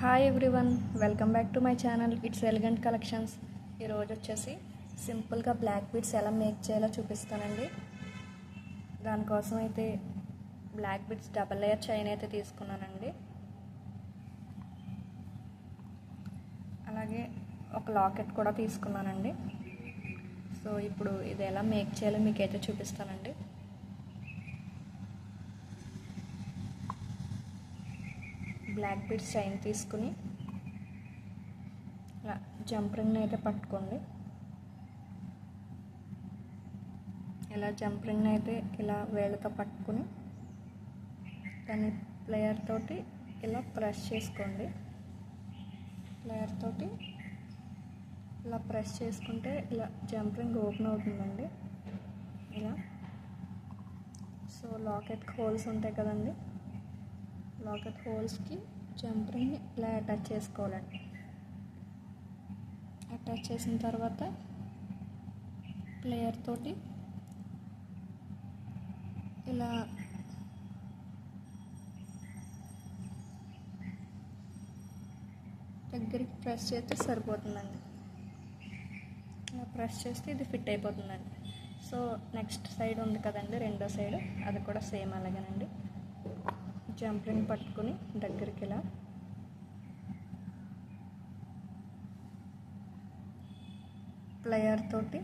Hi everyone, welcome back to my channel it's elegant collections. ఈరోజు వచ్చేసి సింపుల్గా black beads ఎలా మేక్ చేయాలో చూపిస్తానండి. దానికోసం అయితే black beads double layer chain అయితే తీసుకున్నానండి. అలాగే ఒక లాకెట్ కూడా తీసుకున్నానండి. సో ఇప్పుడు ఇది ఎలా మేక్ చేయాలో మీకైతే చూపిస్తానండి. బ్లాక్ బీడ్స్ చైన్ తీసుకుని ఇలా జంప్ రింగ్ని అయితే పట్టుకోండి. ఇలా జంప్ రింగ్ని అయితే ఇలా వేళ్ళతో పట్టుకుని దాన్ని ప్లేయర్ తోటి ఇలా ప్రెస్ చేసుకోండి. ప్లేయర్ తోటి ఇలా ప్రెస్ చేసుకుంటే ఇలా జంప్ రింగ్ ఓపెన్ అవుతుందండి. ఇలా సో లాకెట్ హోల్స్ ఉంటాయి కదండి, లాకెట్ హోల్స్కి జంప్ రింగ్ ఇలా అటాచ్ చేసుకోవాలండి. అటాచ్ చేసిన తర్వాత ప్లేయర్ తోటి ఇలా దగ్గరికి ప్రెస్ చేస్తే సరిపోతుందండి. ఇలా ప్రెస్ చేస్తే ఇది ఫిట్ అయిపోతుందండి. సో నెక్స్ట్ సైడ్ ఉంది కదండి, రెండో సైడ్, అది కూడా సేమ్ అలాగేనండి. జంప్ రింగ్ పట్టుకుని దగ్గరికి ఇలా ప్లేయర్ తోటి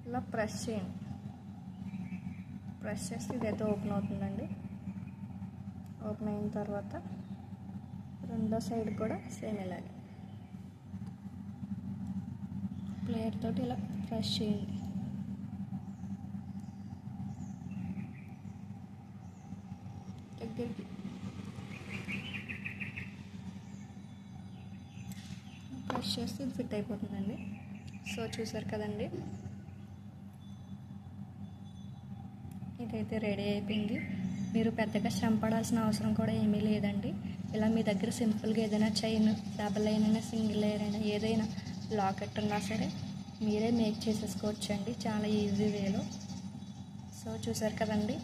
ఇలా ప్రెస్ చేయండి. ప్రెస్ చేస్తే ఇదైతే ఓపెన్ అవుతుందండి. ఓపెన్ అయిన తర్వాత రెండో సైడ్ కూడా సేమ్ ఇలాగే ప్లేయర్ తోటి ఇలా ప్రెస్ చేయండి. దగ్గరికి ప్రెస్ చేస్తే ఇది ఫిట్ అయిపోతుందండి. సో చూసారు కదండి, ఇదైతే రెడీ అయిపోయింది. మీరు పెద్దగా శ్రమ పడాల్సిన అవసరం కూడా ఏమీ లేదండి. ఇలా మీ దగ్గర సింపుల్గా ఏదైనా చైన్, డబల్ లైన్ అయినా, సింగిల్ లేయర్ అయినా, ఏదైనా లాకెట్ ఉన్నా సరే మీరే మేక్ చేసేసుకోవచ్చు అండి, చాలా ఈజీ వేలో. సో చూసారు కదండి,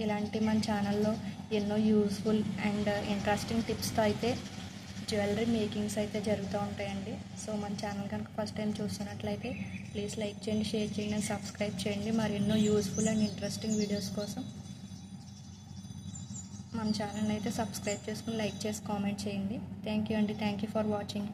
ఇలాంటి మన ఛానల్లో ఎన్నో యూస్ఫుల్ అండ్ ఇంట్రెస్టింగ్ టిప్స్తో అయితే జ్యువెలరీ మేకింగ్స్ అయితే జరుగుతూ ఉంటాయండి. సో మన ఛానల్ కనుక ఫస్ట్ టైం చూస్తున్నట్లయితే ప్లీజ్ లైక్ చేయండి, షేర్ చేయండి అండ్ సబ్స్క్రైబ్ చేయండి. మరి ఎన్నో యూస్ఫుల్ అండ్ ఇంట్రెస్టింగ్ వీడియోస్ కోసం మన ఛానల్ అయితే సబ్స్క్రైబ్ చేసుకుని లైక్ చేసి కామెంట్ చేయండి. థ్యాంక్ యూ అండి. Thank you for watching.